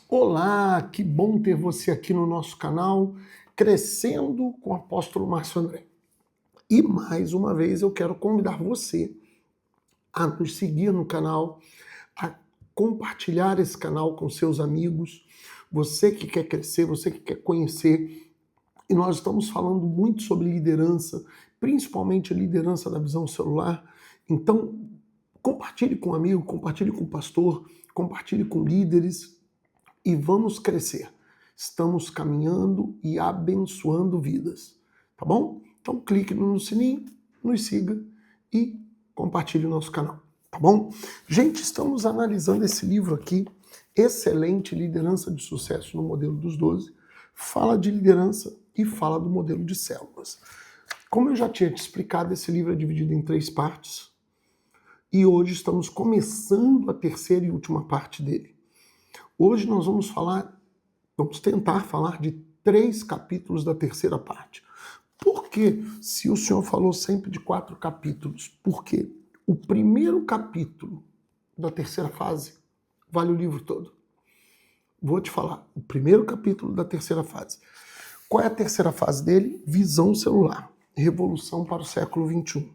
Olá, que bom ter você aqui no nosso canal, Crescendo com o Apóstolo Márcio André. E mais uma vez eu quero convidar você a nos seguir no canal, a compartilhar esse canal com seus amigos, você que quer crescer, você que quer conhecer. E nós estamos falando muito sobre liderança, principalmente a liderança da visão celular. Então, compartilhe com um amigo, compartilhe com o pastor, compartilhe com líderes, e vamos crescer. Estamos caminhando e abençoando vidas, tá bom? Então clique no sininho, nos siga e compartilhe o nosso canal, tá bom? Gente, estamos analisando esse livro aqui, Excelente Liderança de Sucesso no Modelo dos 12, fala de liderança e fala do modelo de células. Como eu já tinha te explicado, esse livro é dividido em 3 partes e hoje estamos começando a terceira e última parte dele. Hoje nós vamos tentar falar de 3 capítulos da terceira parte. Por que, se o senhor falou sempre de 4 capítulos, por quê? O primeiro capítulo da terceira fase vale o livro todo. Vou te falar, o primeiro capítulo da terceira fase. Qual é a terceira fase dele? Visão celular, revolução para o século XXI.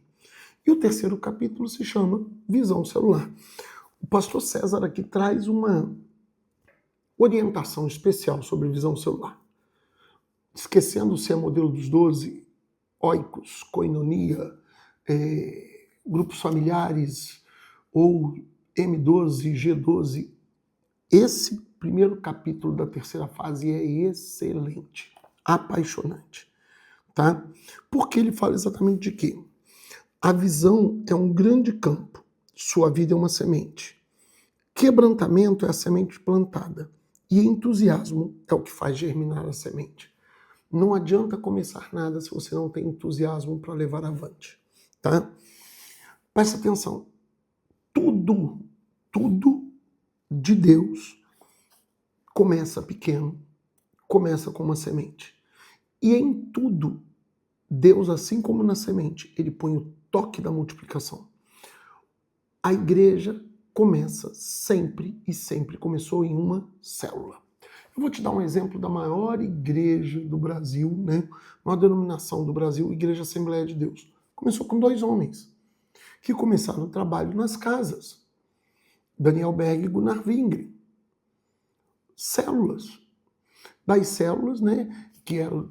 E o terceiro capítulo se chama Visão celular. O pastor César aqui traz uma orientação especial sobre visão celular. Esquecendo se é modelo dos 12, oikos, koinonia, grupos familiares ou M12, G12, esse primeiro capítulo da terceira fase é excelente, apaixonante, tá? Porque ele fala exatamente de quê? A visão é um grande campo, sua vida é uma semente. Quebrantamento é a semente plantada. E entusiasmo é o que faz germinar a semente. Não adianta começar nada se você não tem entusiasmo para levar avante, tá? Presta atenção. Tudo de Deus começa pequeno, começa com uma semente. E em tudo, Deus, assim como na semente, ele põe o toque da multiplicação. A igreja começa sempre e sempre começou em uma célula. Eu vou te dar um exemplo da maior igreja do Brasil, né? Maior denominação do Brasil, Igreja Assembleia de Deus. Começou com 2 homens que começaram o trabalho nas casas. Daniel Berg e Gunnar Wingren. Células. Das células, né? Que eram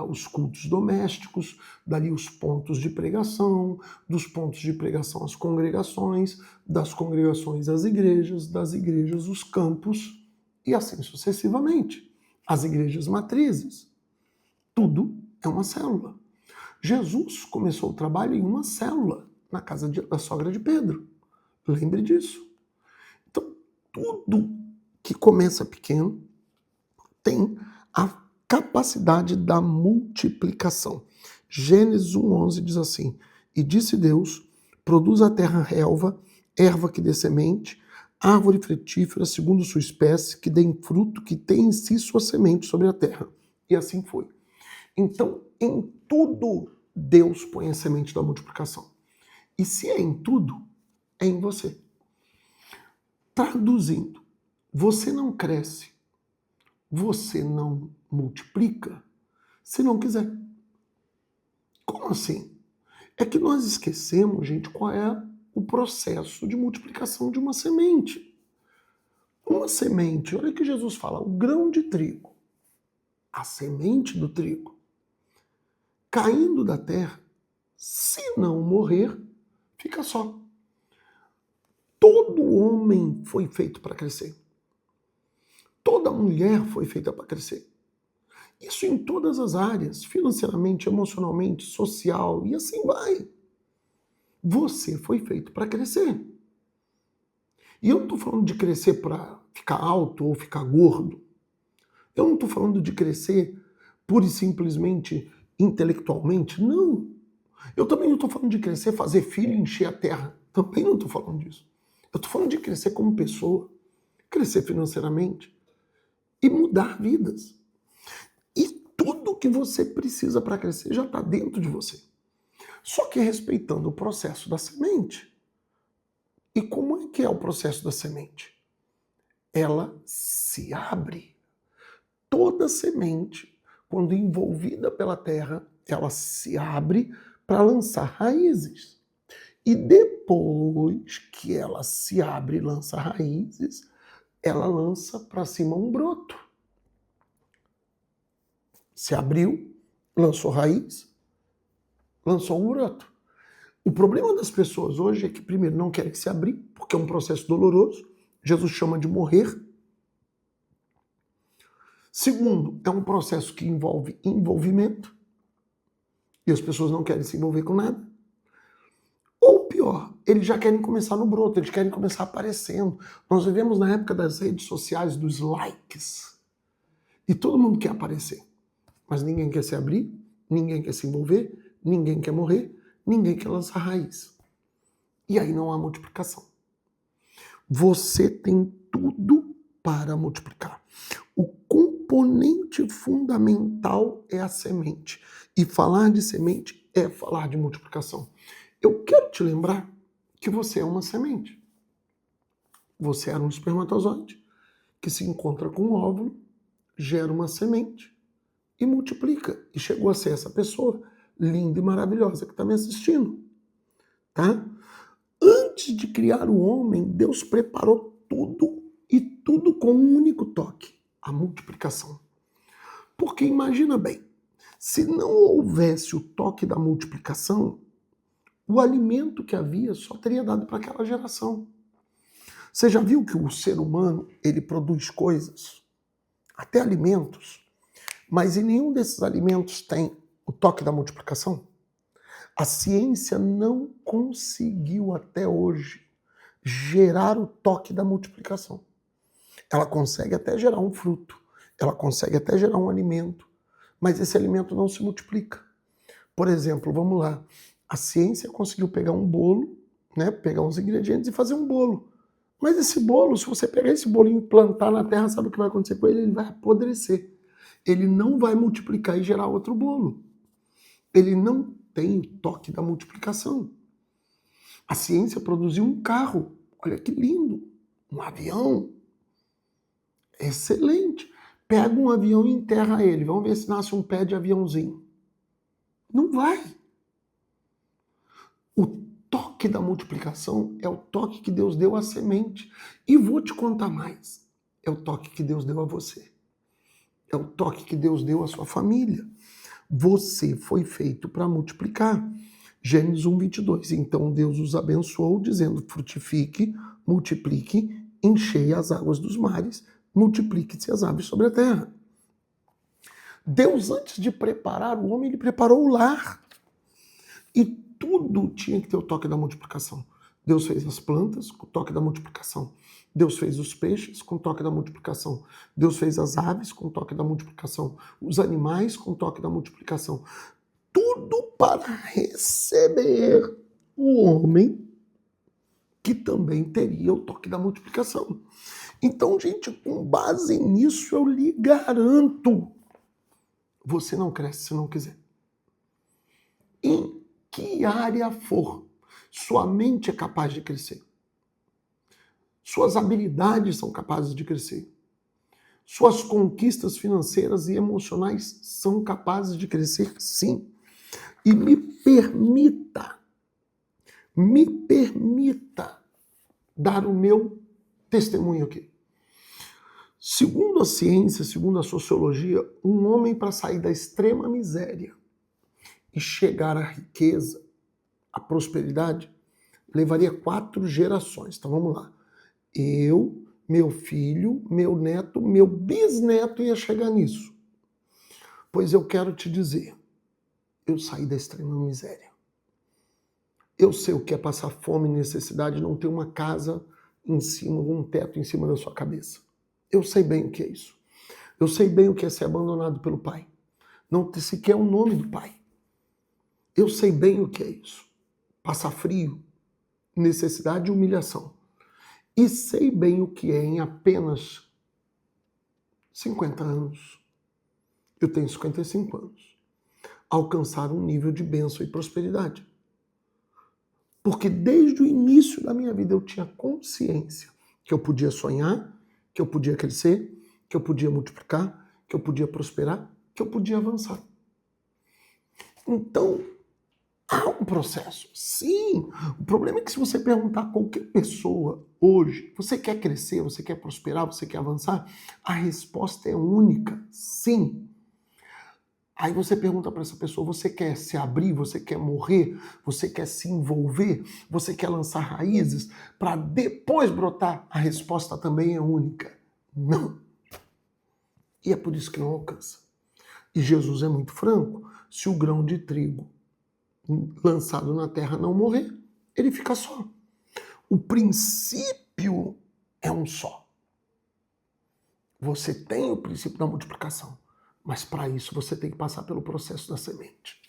os cultos domésticos, dali os pontos de pregação, dos pontos de pregação as congregações, das congregações as igrejas, das igrejas os campos, e assim sucessivamente. As igrejas matrizes. Tudo é uma célula. Jesus começou o trabalho em uma célula, na casa da sogra de Pedro. Lembre disso. Então, tudo que começa pequeno tem a capacidade da multiplicação. Gênesis 1:11 diz assim: e disse Deus, produz a terra relva, erva que dê semente, árvore frutífera segundo sua espécie, que dê fruto, que tem em si sua semente sobre a terra. E assim foi. Então, em tudo, Deus põe a semente da multiplicação. E se é em tudo, é em você. Traduzindo, você não cresce, você não multiplica se não quiser. Como assim? É que nós esquecemos, gente, qual é o processo de multiplicação de uma semente. Uma semente, olha que Jesus fala, o grão de trigo, a semente do trigo, caindo da terra, se não morrer, fica só. Todo homem foi feito para crescer. Toda mulher foi feita para crescer. Isso em todas as áreas, financeiramente, emocionalmente, social, e assim vai. Você foi feito para crescer. E eu não estou falando de crescer para ficar alto ou ficar gordo. Eu não estou falando de crescer pura e simplesmente intelectualmente. Não. Eu também não estou falando de crescer, fazer filho e encher a terra. Também não estou falando disso. Eu estou falando de crescer como pessoa, crescer financeiramente e mudar vidas. E tudo que você precisa para crescer já está dentro de você. Só que respeitando o processo da semente. E como é que é o processo da semente? ela se abre. Toda semente, quando envolvida pela terra, ela se abre para lançar raízes. E depois que ela se abre e lança raízes, ela lança para cima um broto. Se abriu, lançou raiz, lançou um broto. O problema das pessoas hoje é que, primeiro, não querem se abrir, porque é um processo doloroso. Jesus chama de morrer. Segundo, é um processo que envolve envolvimento. E as pessoas não querem se envolver com nada. Ou pior, eles já querem começar no broto, eles querem começar aparecendo. Nós vivemos na época das redes sociais, dos likes. E todo mundo quer aparecer. Mas ninguém quer se abrir, ninguém quer se envolver, ninguém quer morrer, ninguém quer lançar raiz. E aí não há multiplicação. Você tem tudo para multiplicar. O componente fundamental é a semente. E falar de semente é falar de multiplicação. Eu quero te lembrar que você é uma semente. Você era um espermatozoide que se encontra com um óvulo, gera uma semente e multiplica. E chegou a ser essa pessoa linda e maravilhosa que está me assistindo. Tá? Antes de criar o homem, Deus preparou tudo e tudo com um único toque, a multiplicação. Porque imagina bem, se não houvesse o toque da multiplicação, o alimento que havia só teria dado para aquela geração. Você já viu que o ser humano, ele produz coisas, até alimentos, mas em nenhum desses alimentos tem o toque da multiplicação? A ciência não conseguiu até hoje gerar o toque da multiplicação. Ela consegue até gerar um fruto, ela consegue até gerar um alimento, mas esse alimento não se multiplica. Por exemplo, vamos lá, a ciência conseguiu pegar um bolo, né, pegar uns ingredientes e fazer um bolo. Mas esse bolo, se você pegar esse bolo e implantar na terra, sabe o que vai acontecer com ele? Ele vai apodrecer. Ele não vai multiplicar e gerar outro bolo. Ele não tem o toque da multiplicação. A ciência produziu um carro. Olha que lindo. Um avião. Excelente. Pega um avião e enterra ele. Vamos ver se nasce um pé de aviãozinho. Não vai. O toque da multiplicação é o toque que Deus deu à semente. E vou te contar mais. É o toque que Deus deu a você. É o toque que Deus deu à sua família. Você foi feito para multiplicar. Gênesis 1:22. Então Deus os abençoou, dizendo: frutifique, multiplique, enchei as águas dos mares, multiplique-se as aves sobre a terra. Deus, antes de preparar o homem, ele preparou o lar. E tudo tinha que ter o toque da multiplicação. Deus fez as plantas com o toque da multiplicação. Deus fez os peixes com o toque da multiplicação. Deus fez as aves com o toque da multiplicação. Os animais com o toque da multiplicação. Tudo para receber o homem que também teria o toque da multiplicação. Então, gente, com base nisso, eu lhe garanto, você não cresce se não quiser. Em que área for, sua mente é capaz de crescer. Suas habilidades são capazes de crescer. Suas conquistas financeiras e emocionais são capazes de crescer, sim. E me permita dar o meu testemunho aqui. Segundo a ciência, segundo a sociologia, um homem para sair da extrema miséria e chegar à riqueza, à prosperidade, levaria 4 gerações. Então vamos lá. Eu, meu filho, meu neto, meu bisneto ia chegar nisso. Pois eu quero te dizer, eu saí da extrema miséria. Eu sei o que é passar fome e necessidade, não ter uma casa em cima, um teto em cima da sua cabeça. Eu sei bem o que é isso. Eu sei bem o que é ser abandonado pelo pai. Não ter sequer o nome do pai. Eu sei bem o que é isso. Passar frio, necessidade e humilhação. E sei bem o que é em apenas 50 anos. Eu tenho 55 anos. Alcançar um nível de bênção e prosperidade. Porque desde o início da minha vida eu tinha consciência que eu podia sonhar, que que eu podia crescer, que eu podia multiplicar, que eu podia prosperar, que eu podia avançar. Então, há um processo, sim. O problema é que se você perguntar a qualquer pessoa hoje, você quer crescer, você quer prosperar, você quer avançar? A resposta é única, sim. Aí você pergunta para essa pessoa, você quer se abrir, você quer morrer, você quer se envolver, você quer lançar raízes para depois brotar? A resposta também é única, não. E é por isso que não alcança. E Jesus é muito franco, se o grão de trigo lançado na terra não morrer, ele fica só. O princípio é um só. Você tem o princípio da multiplicação, mas para isso você tem que passar pelo processo da semente.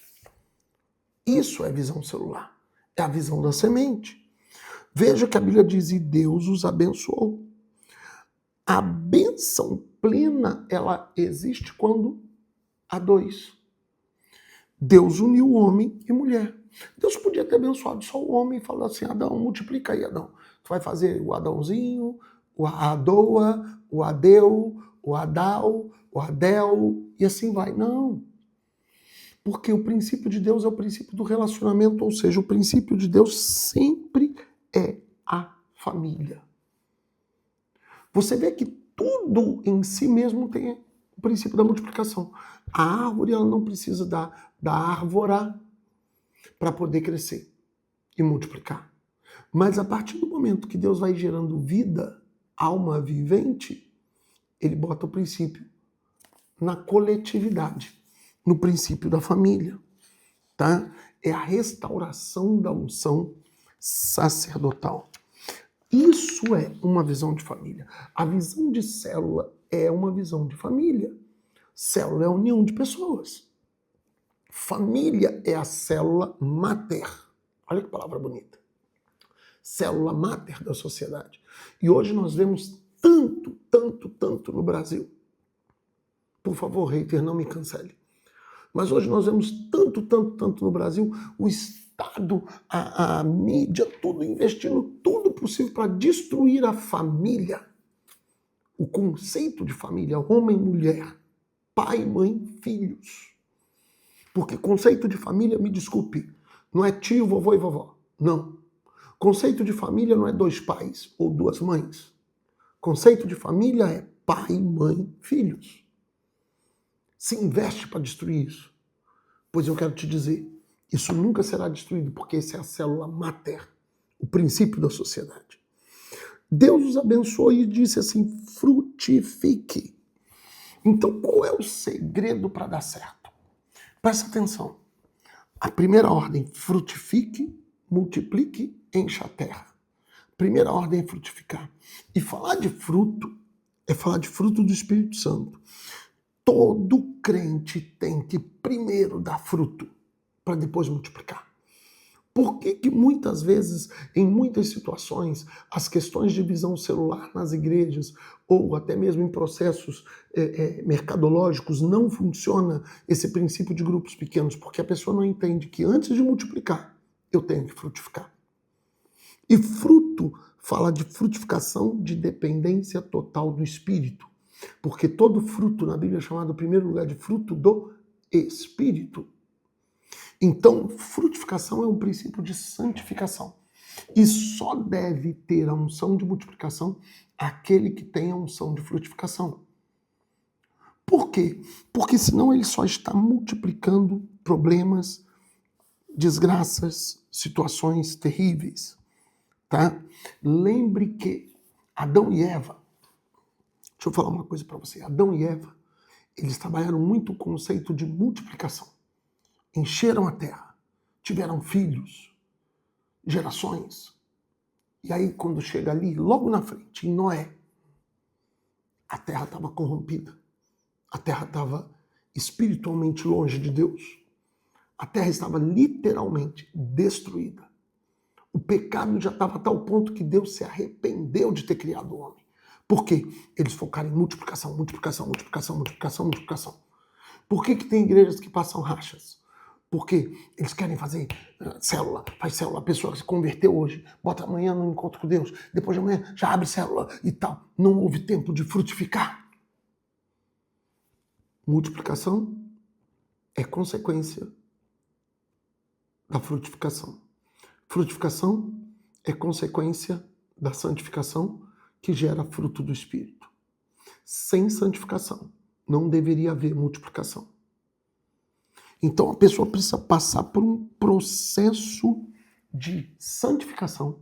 Isso é visão celular, é a visão da semente. Veja que a Bíblia diz, e Deus os abençoou. A bênção plena, ela existe quando há dois. Deus uniu homem e mulher. Deus podia ter abençoado só o homem e falado assim, Adão, multiplica aí, Adão. Tu vai fazer o Adãozinho, o Adoa, o Adeu, o Adal, o Adel, e assim vai. Não. Porque o princípio de Deus é o princípio do relacionamento, ou seja, o princípio de Deus sempre é a família. Você vê que tudo em si mesmo tem o princípio da multiplicação. A árvore ela não precisa da árvora para poder crescer e multiplicar. Mas a partir do momento que Deus vai gerando vida, alma vivente, ele bota o princípio na coletividade, no princípio da família. Tá? É a restauração da unção sacerdotal. Isso é uma visão de família. A visão de célula é uma visão de família. Célula é a união de pessoas. Família é a célula máter. Olha que palavra bonita. Célula máter da sociedade. E hoje nós vemos tanto no Brasil. Por favor, hater, não me cancele. Mas hoje nós vemos tanto no Brasil, o Estado, a mídia, tudo investindo tudo possível para destruir a família. O conceito de família, homem, mulher, pai, mãe, filhos. Porque conceito de família, me desculpe, não é tio, vovô e vovó. Não. Conceito de família não é dois pais ou duas mães. Conceito de família é pai, mãe, filhos. Se investe para destruir isso. Pois eu quero te dizer, isso nunca será destruído, porque essa é a célula máter, o princípio da sociedade. Deus os abençoou e disse assim, frutifique. Então, qual é o segredo para dar certo? Presta atenção. A primeira ordem, frutifique, multiplique, encha a terra. Primeira ordem é frutificar. E falar de fruto é falar de fruto do Espírito Santo. Todo crente tem que primeiro dar fruto para depois multiplicar. Por que muitas vezes, em muitas situações, as questões de visão celular nas igrejas ou até mesmo em processos mercadológicos não funciona esse princípio de grupos pequenos? Porque a pessoa não entende que antes de multiplicar, eu tenho que frutificar. E fruto fala de frutificação de dependência total do Espírito. Porque todo fruto na Bíblia é chamado, em primeiro lugar, de fruto do Espírito. Então, frutificação é um princípio de santificação. E só deve ter a unção de multiplicação aquele que tem a unção de frutificação. Por quê? Porque senão ele só está multiplicando problemas, desgraças, situações terríveis. Tá? Lembre que Adão e Eva, deixa eu falar uma coisa para você, Adão e Eva, eles trabalharam muito o conceito de multiplicação. Encheram a terra, tiveram filhos, gerações. E aí, quando chega ali, logo na frente, em Noé, a terra estava corrompida. A terra estava espiritualmente longe de Deus. A terra estava literalmente destruída. O pecado já estava a tal ponto que Deus se arrependeu de ter criado o homem. Por quê? Eles focaram em multiplicação. Por que tem igrejas que passam rachas? Porque eles querem fazer célula, faz célula, a pessoa se converteu hoje, bota amanhã no encontro com Deus, depois de amanhã já abre célula e tal. Não houve tempo de frutificar. Multiplicação é consequência da frutificação. Frutificação é consequência da santificação que gera fruto do Espírito. Sem santificação não deveria haver multiplicação. Então a pessoa precisa passar por um processo de santificação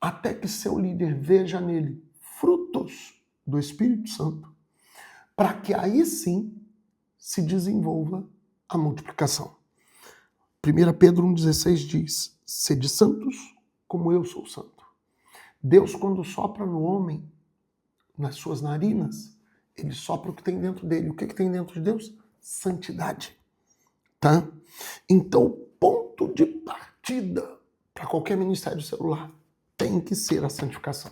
até que seu líder veja nele frutos do Espírito Santo, para que aí sim se desenvolva a multiplicação. 1 Pedro 1,16 diz: sede santos como eu sou santo. Deus, quando sopra no homem, nas suas narinas, ele sopra o que tem dentro dele. O que tem dentro de Deus? Santidade. Tá? Então, o ponto de partida para qualquer ministério celular tem que ser a santificação.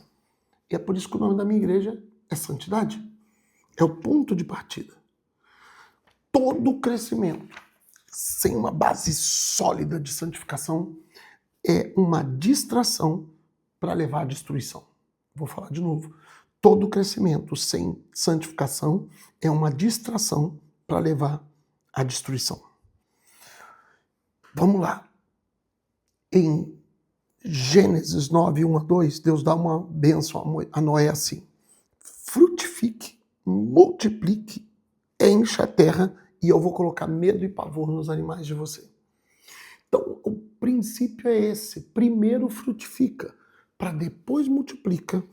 E é por isso que o nome da minha igreja é Santidade. É o ponto de partida. Todo crescimento sem uma base sólida de santificação é uma distração para levar à destruição. Vou falar de novo. Todo crescimento sem santificação é uma distração para levar à destruição. Vamos lá. Em Gênesis 9, 1-2, Deus dá uma bênção a Noé assim: frutifique, multiplique, encha a terra e eu vou colocar medo e pavor nos animais de você. Então, o princípio é esse. Primeiro frutifica, para depois multiplica,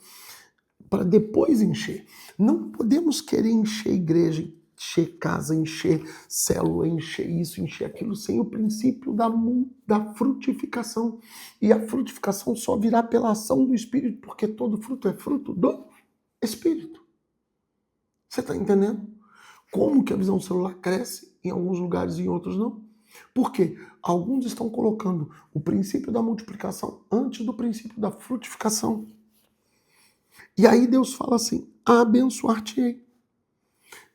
para depois encher. Não podemos querer encher igreja, encher casa, encher célula, encher isso, encher aquilo, sem o princípio da frutificação. E a frutificação só virá pela ação do Espírito, porque todo fruto é fruto do Espírito. Você está entendendo? Como que a visão celular cresce em alguns lugares e em outros não? Porque alguns estão colocando o princípio da multiplicação antes do princípio da frutificação. E aí Deus fala assim: abençoar-te-ei.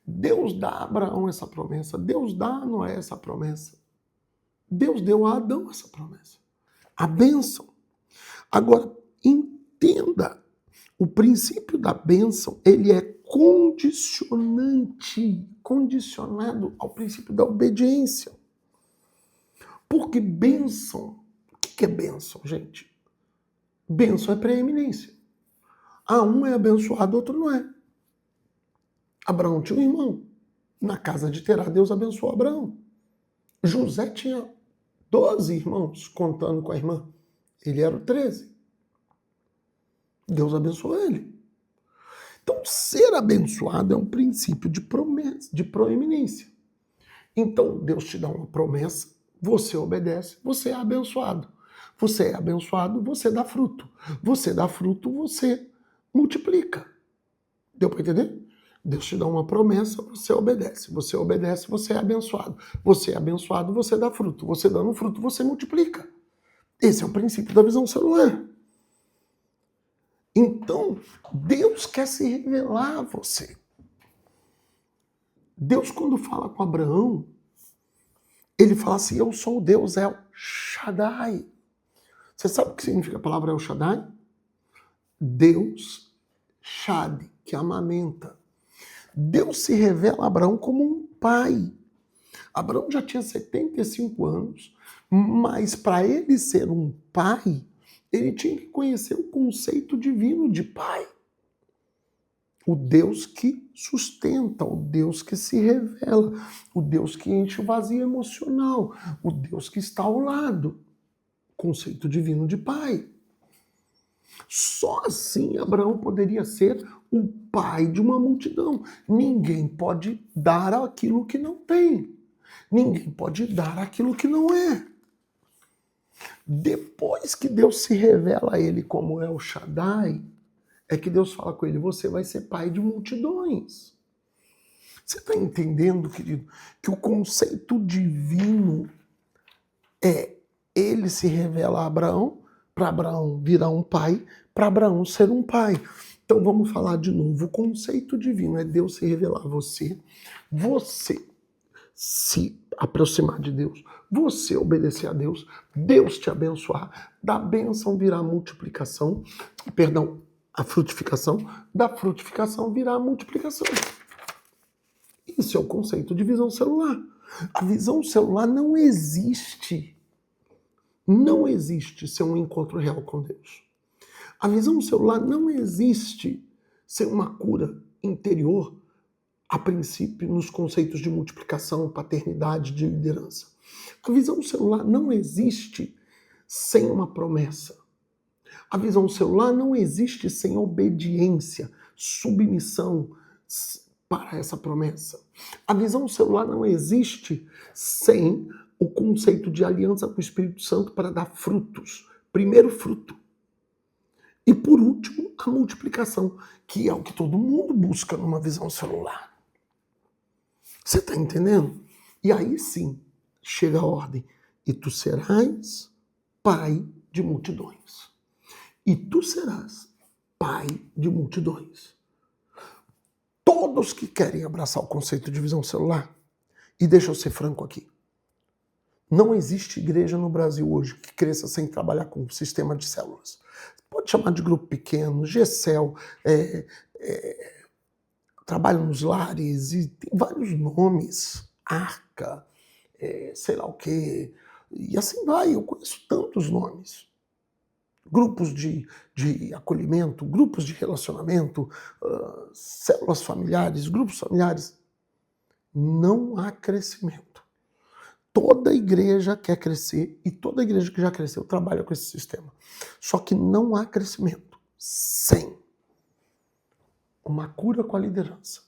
Deus dá a Abraão essa promessa, Deus dá a Noé essa promessa, Deus deu a Adão essa promessa. A bênção. Agora, entenda, o princípio da bênção, ele é condicionado ao princípio da obediência. Porque bênção, o que é bênção, gente? Bênção é preeminência. Um é abençoado, outro não é. Abraão tinha um irmão. Na casa de Terá, Deus abençoou Abraão. José tinha 12 irmãos, contando com a irmã. Ele era o 13. Deus abençoou ele. Então, ser abençoado é um princípio de promessa, de proeminência. Então, Deus te dá uma promessa, você obedece, você é abençoado. Você é abençoado, você dá fruto. Você dá fruto, você multiplica. Deu para entender? Deus te dá uma promessa, você obedece. Você obedece, você é abençoado. Você é abençoado, você dá fruto. Você dando fruto, você multiplica. Esse é o princípio da visão celular. Então, Deus quer se revelar a você. Deus, quando fala com Abraão, ele fala assim: eu sou o Deus El Shaddai. Você sabe o que significa a palavra El Shaddai? Deus Shad, que amamenta. Deus se revela a Abraão como um pai. Abraão já tinha 75 anos, mas para ele ser um pai, ele tinha que conhecer o conceito divino de pai. O Deus que sustenta, o Deus que se revela, o Deus que enche o vazio emocional, o Deus que está ao lado. Conceito divino de pai. Só assim Abraão poderia ser o pai de uma multidão. Ninguém pode dar aquilo que não tem. Ninguém pode dar aquilo que não é. Depois que Deus se revela a ele como El Shaddai, é que Deus fala com ele: você vai ser pai de multidões. Você está entendendo, querido, que o conceito divino é ele se revela a Abraão, para Abraão virar um pai, para Abraão ser um pai. Então vamos falar de novo. O conceito divino é Deus se revelar a você. Você se aproximar de Deus, você obedecer a Deus, Deus te abençoar, da bênção virá multiplicação, perdão, a frutificação, da frutificação virá a multiplicação. Isso é o conceito de visão celular. A visão celular não existe. Não existe sem um encontro real com Deus. A visão celular não existe sem uma cura interior, a princípio, nos conceitos de multiplicação, paternidade, de liderança. A visão celular não existe sem uma promessa. A visão celular não existe sem obediência, submissão para essa promessa. A visão celular não existe sem o conceito de aliança com o Espírito Santo para dar frutos. Primeiro fruto. E por último, a multiplicação, que é o que todo mundo busca numa visão celular. Você está entendendo? E aí sim, chega a ordem. E tu serás pai de multidões. E tu serás pai de multidões. Todos que querem abraçar o conceito de visão celular, e deixa eu ser franco aqui, não existe igreja no Brasil hoje que cresça sem trabalhar com um sistema de células. Pode chamar de grupo pequeno, GCEL, trabalho nos lares, e tem vários nomes, Arca, sei lá o quê, e assim vai, eu conheço tantos nomes. Grupos de acolhimento, grupos de relacionamento, células familiares, grupos familiares. Não há crescimento. Toda igreja quer crescer e toda igreja que já cresceu trabalha com esse sistema. Só que não há crescimento sem uma cura com a liderança,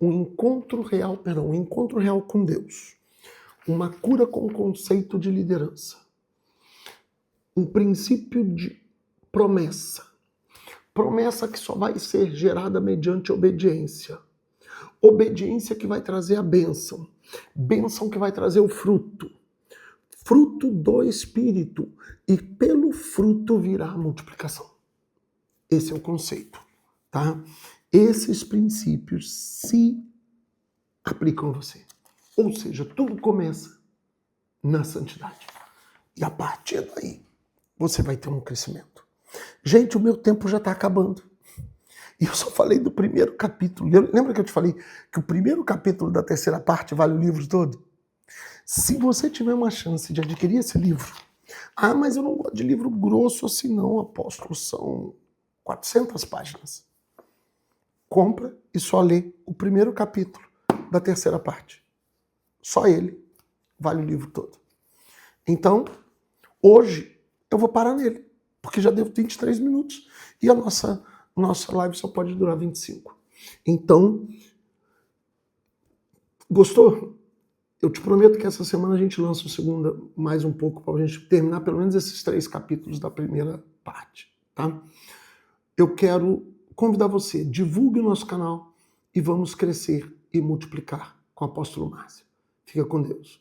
um encontro real com Deus, uma cura com o conceito de liderança, um princípio de promessa que só vai ser gerada mediante obediência, obediência que vai trazer a bênção que vai trazer o fruto do Espírito, e pelo fruto virá a multiplicação. Esse é o conceito, tá? Esses princípios se aplicam a você. Ou seja, tudo começa na santidade. E a partir daí, você vai ter um crescimento. Gente, o meu tempo já está acabando. E eu só falei do primeiro capítulo. Lembra que eu te falei que o primeiro capítulo da terceira parte vale o livro todo? Se você tiver uma chance de adquirir esse livro, mas eu não gosto de livro grosso assim não, apóstolo, são 400 páginas. Compra e só lê o primeiro capítulo da terceira parte. Só ele vale o livro todo. Então, hoje eu vou parar nele, porque já deu 23 minutos e a nossa live só pode durar 25. Então, gostou? Eu te prometo que essa semana a gente lança o segundo mais um pouco para a gente terminar pelo menos esses 3 capítulos da primeira parte, tá? Eu quero convidar você, divulgue o nosso canal e vamos crescer e multiplicar com o apóstolo Márcio. Fica com Deus.